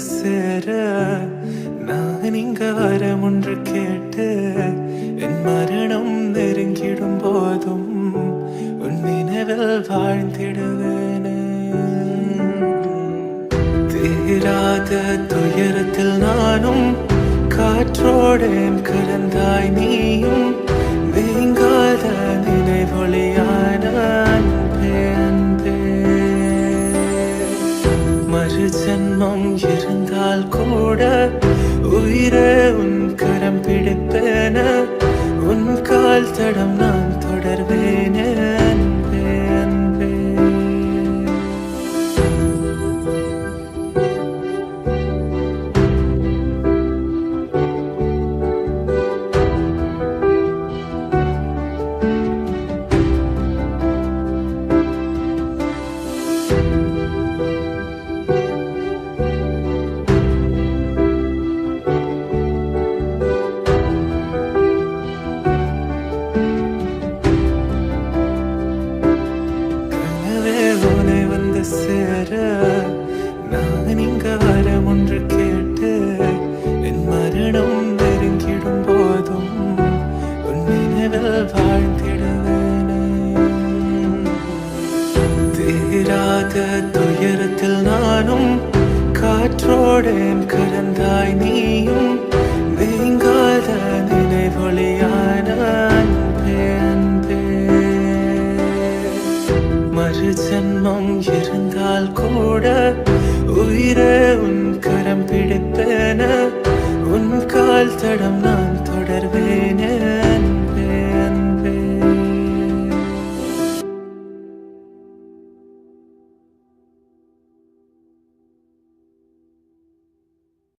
சேர நான் இங்க வரம் ஒன்று கேட்டு என் மரணம் நெருங்கிடும் போதும் உன் நினைவில் வாழ்ந்திடுவேனே. தீராத துயரத்தில் நானும் காற்றோடேன் கலந்தாய் நீயும் நீங்காத நினைவொளியான அன்பே அன்பே. மறு ஜன்மம் இருந்தால் கூட உயிரே உன் கரம் பிடிப்பேன உன் கால் தடம் நான் தொடர்வேனே அன்பே அன்பே. சேர நான் இங்க வரம் ஒன்று கேட்டு என் மரணம் நெருங்கிடும் போதும் உன் நினைவில் வாழ்ந்திடுவேனே. தீராத துயரத்தில் நானும் காற்றோடேன்